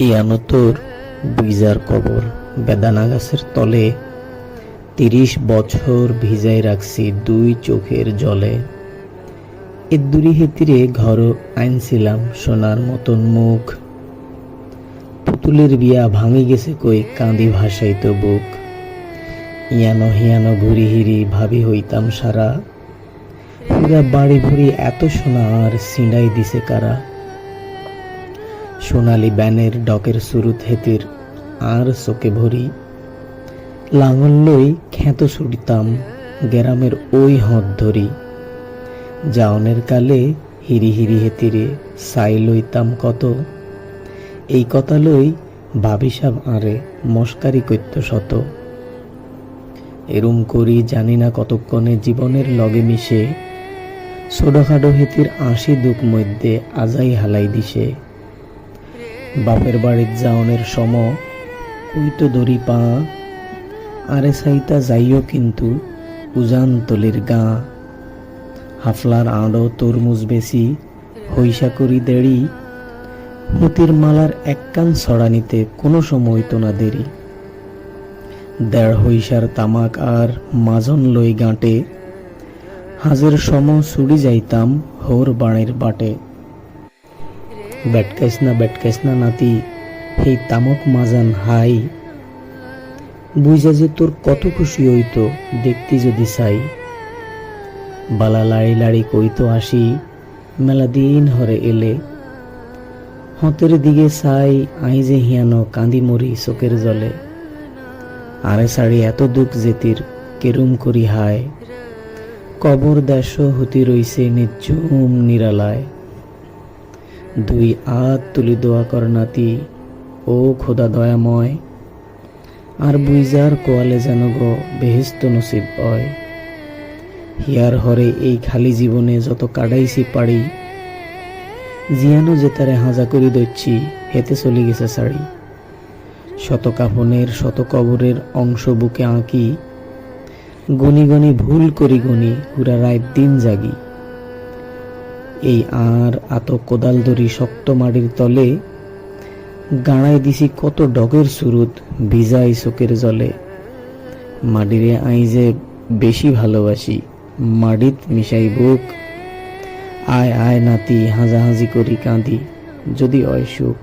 ইয়ানতর বুইজার কবর বেদানা গাছের তলে ৩০ বছর ভিজাই রাখছি দুই চোখের জলে। এদুরি হেতিরে ঘর আইনছিলাম সোনার মতন মুখ, পুতুলের বিয়া ভাঙি গেছে কই কাঁদি ভাসাইত বুক। ইয়ানো হিয়ানো ঘুরি হিরি ভাবি হইতাম সারা, পুরা বাড়ি ভরি এত সোনা আর সিঁড়াই দিছে কারা। সোনালি ব্যানের ডকের সুরুত হেতির আর চোখে ভরি, লাঙল লই খেত ছুটিতাম গ্রামের ওই হদ ধরি। জাওনের কালে হিরি হিরি হেতিরে সাই লইতাম কত, এই কথা লই ভাবিসাব আরে মস্কারি কইত শত। এরুম করি জানি না কতক্ষণে জীবনের লগে মিশে, ছোটখাটো হেতির আশি দুঃখ মধ্যে আজাই হালাই দিছে। বাপের বাড়ির জাওনের সম কইতো দড়ি পা, আরে সাইতা যাইও কিন্তু উজান তলির গা। হাফলার আড়ো তরমুজ বেশি হইসা করি দেড়ি, মতির মালার এক কান ছড়া নিতে কোনো সময় তো না দেরি। দেড় হইসার তামাক আর মাজন লই গাঁটে, হাজের সম ছুড়ি যাইতাম হোর বাণের বাটে। বেটকাইস না নাতি হেই তামক মাজান হাই, বুঝা যে তোর কত খুশি হইতো দেখতি যদি চাই। বালা লাড়ি লাড়ি কইতো আসি মেলা দিন হরে এলে, হতের দিকে চাই আই যে হিয়ানো কান্দি মরি চোখের জলে। আরে সাড়ি এত দুঃখ যেতির কেরুম করি হায়, কবর দেশ হতি রইছে নিঝুম নিরালায়। দুই হাত তুলি দোয়া কর নাতি ও খোদা দয়াময়, আর বুইজার কোয়ালে যেন গো বেহেস্ত নসিব হয়। হিয়ার হরে এই খালি জীবনে যত কাটাইছি পাড়ি, জিয়ানো যে তারে হাজা করি দইছি হেতে চলি গেছে সাড়ি। শত কাফনের শত কবরের অংশ বুকে আঁকি, গনি গনি ভুল করি গনি পুরা রাত দিন জাগি। এই আর আত কোদাল ধরি শক্ত মাটির তলে, গাড়াই দিছি কত ডগের সুরুত ভিজাই চোখের জলে। মাটিরে আই যে বেশি ভালোবাসি মাটিত মিশাই বুক, আয় আয় নাতি হাজাহাজি করি কাঁদি যদি অয় সুখ।